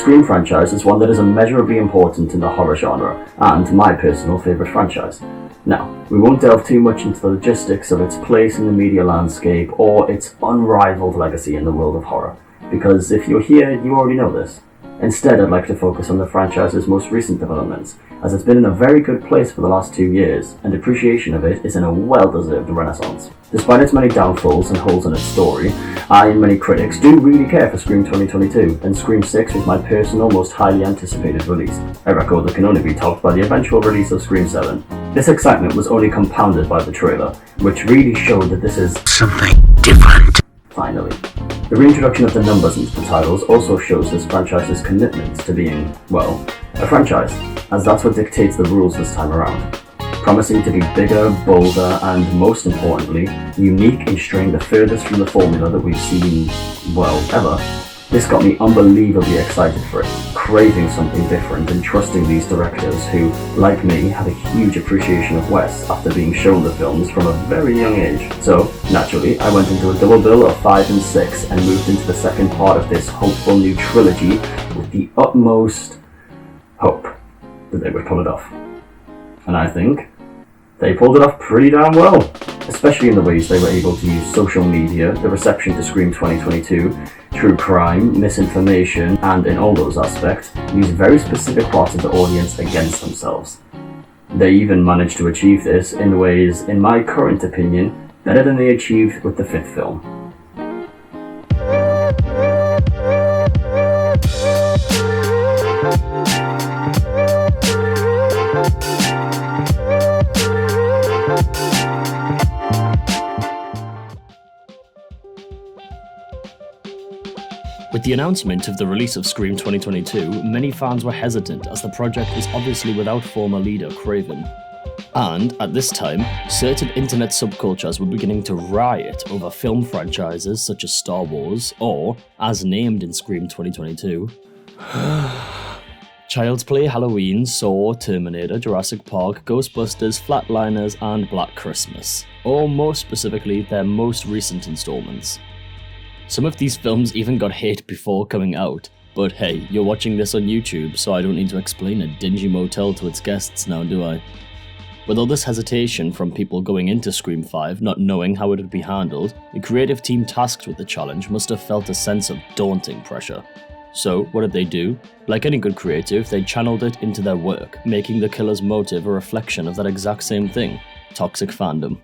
Scream franchise is one that is immeasurably important in the horror genre, and my personal favourite franchise. Now, we won't delve too much into the logistics of its place in the media landscape or its unrivaled legacy in the world of horror, because if you're here, you already know this. Instead, I'd like to focus on the franchise's most recent developments, as it's been in a very good place for the last 2 years, and appreciation of it is in a well-deserved renaissance. Despite its many downfalls and holes in its story, I and many critics do really care for Scream 2022, and Scream 6 was my personal most highly anticipated release, a record that can only be topped by the eventual release of Scream 7. This excitement was only compounded by the trailer, which really showed that this is something different. Finally. The reintroduction of the numbers into the titles also shows this franchise's commitment to being, well, a franchise, as that's what dictates the rules this time around. Promising to be bigger, bolder, and most importantly, unique in straying the furthest from the formula that we've seen, well, ever, this got me unbelievably excited for it, craving something different and trusting these directors who, like me, have a huge appreciation of Wes after being shown the films from a very young age. So, naturally, I went into a double bill of 5 and 6 and moved into the second part of this hopeful new trilogy with the utmost hope that they would pull it off. And I think they pulled it off pretty damn well, especially in the ways they were able to use social media, the reception to Scream 2022, true crime, misinformation, and in all those aspects, use very specific parts of the audience against themselves. They even managed to achieve this in ways, in my current opinion, better than they achieved with the 5th film. With the announcement of the release of Scream 2022, many fans were hesitant as the project was obviously without former leader Craven. And, at this time, certain internet subcultures were beginning to riot over film franchises such as Star Wars, or, as named in Scream 2022, Child's Play, Halloween, Saw, Terminator, Jurassic Park, Ghostbusters, Flatliners, and Black Christmas, or more specifically, their most recent installments. Some of these films even got hate before coming out, but hey, you're watching this on YouTube, so I don't need to explain a dingy motel to its guests now, do I? With all this hesitation from people going into Scream 5 not knowing how it would be handled, the creative team tasked with the challenge must have felt a sense of daunting pressure. So, what did they do? Like any good creative, they channeled it into their work, making the killer's motive a reflection of that exact same thing: toxic fandom.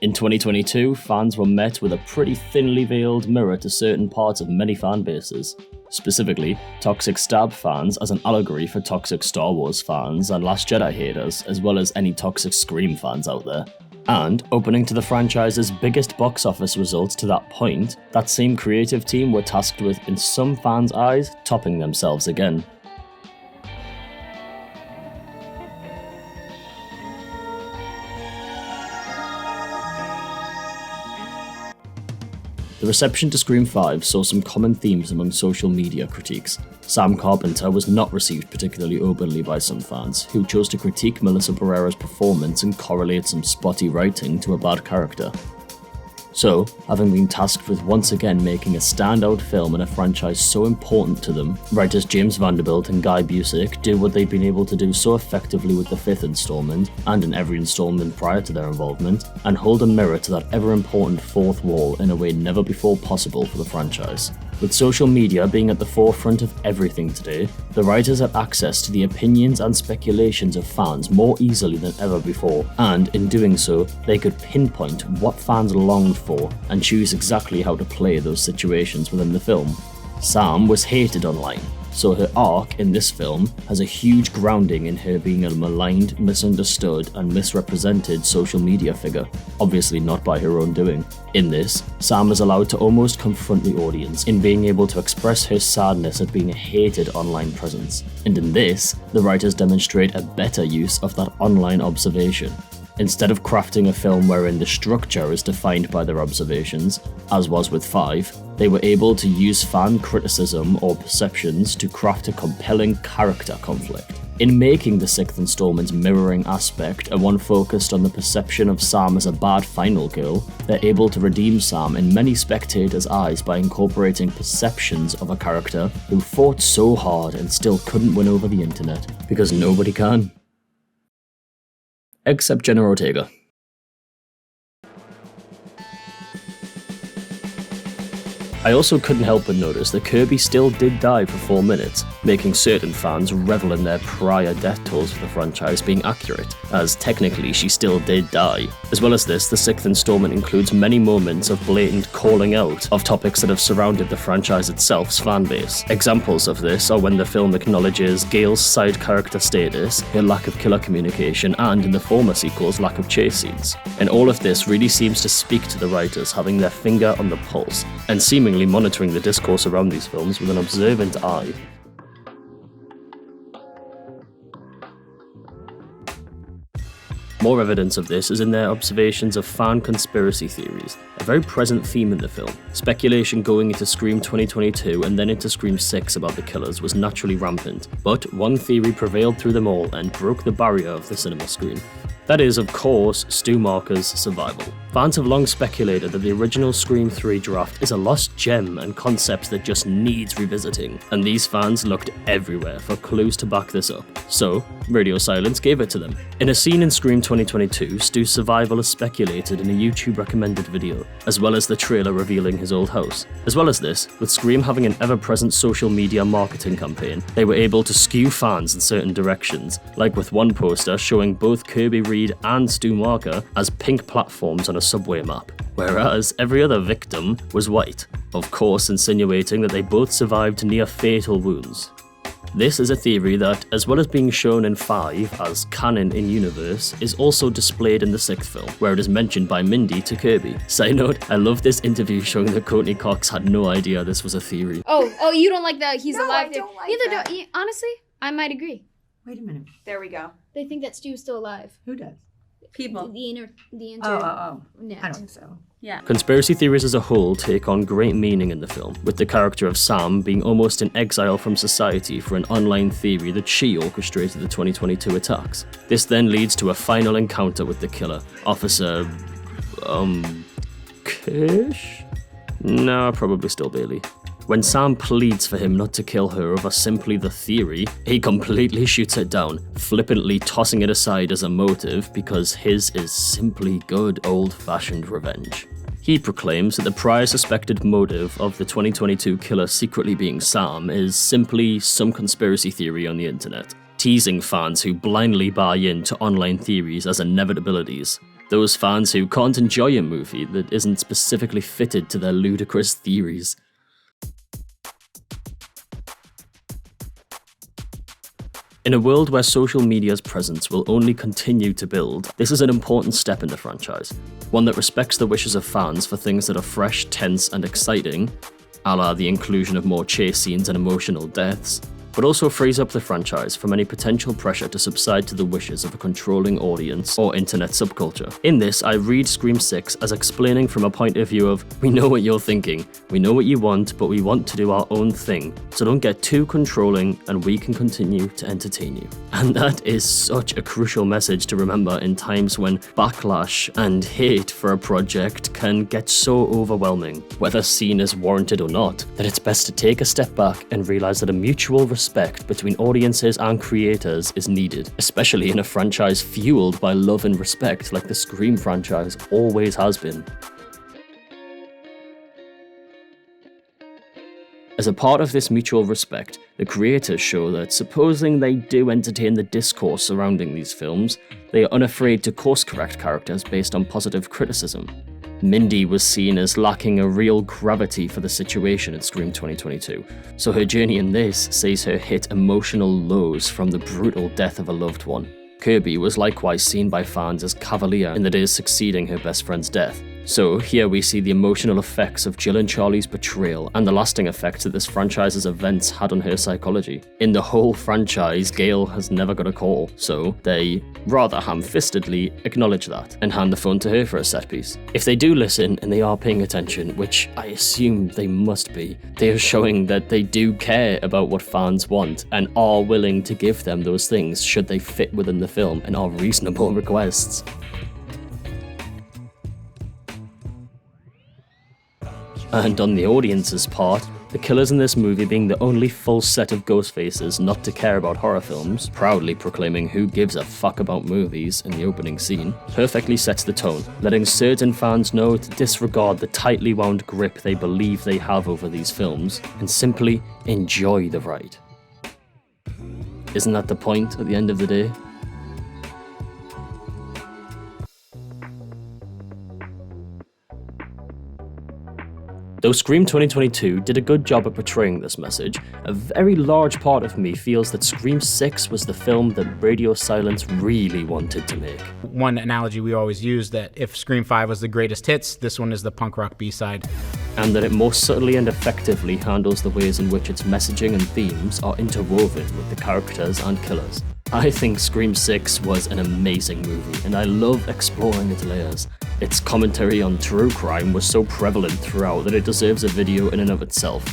In 2022, fans were met with a pretty thinly veiled mirror to certain parts of many fan bases. Specifically, toxic Stab fans as an allegory for toxic Star Wars fans and Last Jedi haters, as well as any toxic Scream fans out there. And, opening to the franchise's biggest box office results to that point, that same creative team were tasked with, in some fans' eyes, topping themselves again. The reception to Scream 5 saw some common themes among social media critiques. Sam Carpenter was not received particularly openly by some fans, who chose to critique Melissa Barrera's performance and correlate some spotty writing to a bad character. So, having been tasked with once again making a standout film in a franchise so important to them, writers James Vanderbilt and Guy Busick did what they'd been able to do so effectively with the 5th installment, and in every installment prior to their involvement, and hold a mirror to that ever-important 4th wall in a way never before possible for the franchise. With social media being at the forefront of everything today, the writers had access to the opinions and speculations of fans more easily than ever before, and in doing so, they could pinpoint what fans longed for and choose exactly how to play those situations within the film. Sam was hated online, so her arc in this film has a huge grounding in her being a maligned, misunderstood, and misrepresented social media figure, obviously not by her own doing. In this, Sam is allowed to almost confront the audience in being able to express her sadness at being a hated online presence. And in this, the writers demonstrate a better use of that online observation. Instead of crafting a film wherein the structure is defined by their observations, as was with 5, they were able to use fan criticism or perceptions to craft a compelling character conflict. In making the 6th installment's mirroring aspect, and one focused on the perception of Sam as a bad final girl, they're able to redeem Sam in many spectators' eyes by incorporating perceptions of a character who fought so hard and still couldn't win over the internet, because nobody can. Except Jenna Ortega. I also couldn't help but notice that Kirby still did die for 4 minutes, making certain fans revel in their prior death tolls for the franchise being accurate, as technically she still did die. As well as this, the 6th installment includes many moments of blatant calling out of topics that have surrounded the franchise itself's fanbase. Examples of this are when the film acknowledges Gale's side character status, her lack of killer communication, and in the former sequel's lack of chase scenes. And all of this really seems to speak to the writers having their finger on the pulse, and seemingly monitoring the discourse around these films with an observant eye. More evidence of this is in their observations of fan conspiracy theories, a very present theme in the film. Speculation going into Scream 2022 and then into Scream 6 about the killers was naturally rampant, but one theory prevailed through them all and broke the barrier of the cinema screen. That is, of course, Stu Macher's survival. Fans have long speculated that the original Scream 3 draft is a lost gem and concept that just needs revisiting, and these fans looked everywhere for clues to back this up. So, Radio Silence gave it to them. In a scene in Scream 2022, Stu's survival is speculated in a YouTube recommended video, as well as the trailer revealing his old house. As well as this, with Scream having an ever-present social media marketing campaign, they were able to skew fans in certain directions, like with one poster showing both Kirby Reed and Stu Macher as pink platforms on a subway map, whereas every other victim was white, of course insinuating that they both survived near-fatal wounds. This is a theory that, as well as being shown in 5 as canon in-universe, is also displayed in the 6th film, where it is mentioned by Mindy to Kirby. Side note, I love this interview showing that Courtney Cox had no idea this was a theory. Oh, you don't like that he's alive? I don't like Neither that. do honestly, I might agree. Wait a minute. There we go. They think that Stu's still alive. Who does? People. The internet. Oh. I don't think so. Yeah. Conspiracy theories as a whole take on great meaning in the film, with the character of Sam being almost in exile from society for an online theory that she orchestrated the 2022 attacks. This then leads to a final encounter with the killer, Officer... Kish? No, probably still Bailey. When Sam pleads for him not to kill her over simply the theory, he completely shoots it down, flippantly tossing it aside as a motive because his is simply good old-fashioned revenge. He proclaims that the prior suspected motive of the 2022 killer secretly being Sam is simply some conspiracy theory on the internet, teasing fans who blindly buy into online theories as inevitabilities. Those fans who can't enjoy a movie that isn't specifically fitted to their ludicrous theories. In a world where social media's presence will only continue to build, this is an important step in the franchise, one that respects the wishes of fans for things that are fresh, tense, and exciting, a la the inclusion of more chase scenes and emotional deaths, but also frees up the franchise from any potential pressure to subside to the wishes of a controlling audience or internet subculture. In this, I read Scream 6 as explaining from a point of view of, we know what you're thinking, we know what you want, but we want to do our own thing, so don't get too controlling and we can continue to entertain you. And that is such a crucial message to remember in times when backlash and hate for a project can get so overwhelming, whether seen as warranted or not, that it's best to take a step back and realize that a mutual respect between audiences and creators is needed, especially in a franchise fueled by love and respect like the Scream franchise always has been. As a part of this mutual respect, the creators show that supposing they do entertain the discourse surrounding these films, they are unafraid to course-correct characters based on positive criticism. Mindy was seen as lacking a real gravity for the situation in Scream 2022, so her journey in this sees her hit emotional lows from the brutal death of a loved one. Kirby was likewise seen by fans as cavalier in that it is succeeding her best friend's death, So here we see the emotional effects of Jill and Charlie's betrayal and the lasting effects that this franchise's events had on her psychology. In the whole franchise, Gail has never got a call, so they, rather ham-fistedly, acknowledge that and hand the phone to her for a set piece. If they do listen and they are paying attention, which I assume they must be, they are showing that they do care about what fans want and are willing to give them those things should they fit within the film and are reasonable requests. And on the audience's part, the killers in this movie being the only full set of ghost faces not to care about horror films, proudly proclaiming who gives a fuck about movies in the opening scene, perfectly sets the tone, letting certain fans know to disregard the tightly wound grip they believe they have over these films, and simply enjoy the ride. Isn't that the point at the end of the day? Though Scream 2022 did a good job of portraying this message, a very large part of me feels that Scream 6 was the film that Radio Silence really wanted to make. One analogy we always use that if Scream 5 was the greatest hits, this one is the punk rock B-side. And that it more subtly and effectively handles the ways in which its messaging and themes are interwoven with the characters and killers. I think Scream 6 was an amazing movie, and I love exploring its layers. Its commentary on true crime was so prevalent throughout that it deserves a video in and of itself,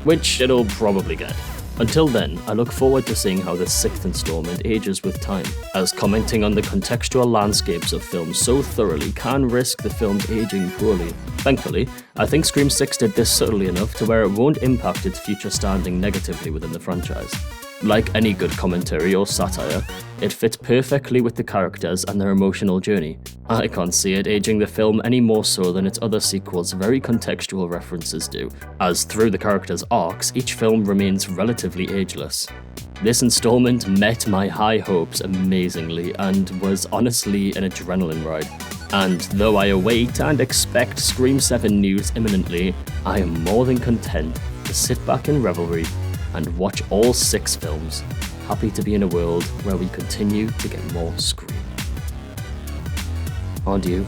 which it'll probably get. Until then, I look forward to seeing how this 6th installment ages with time, as commenting on the contextual landscapes of films so thoroughly can risk the film's aging poorly. Thankfully, I think Scream 6 did this subtly enough to where it won't impact its future standing negatively within the franchise. Like any good commentary or satire, it fits perfectly with the characters and their emotional journey. I can't see it aging the film any more so than its other sequels' very contextual references do, as through the characters' arcs, each film remains relatively ageless. This installment met my high hopes amazingly and was honestly an adrenaline ride. And though I await and expect Scream 7 news imminently, I am more than content to sit back in revelry and watch all 6 films, happy to be in a world where we continue to get more Scream. Aren't you?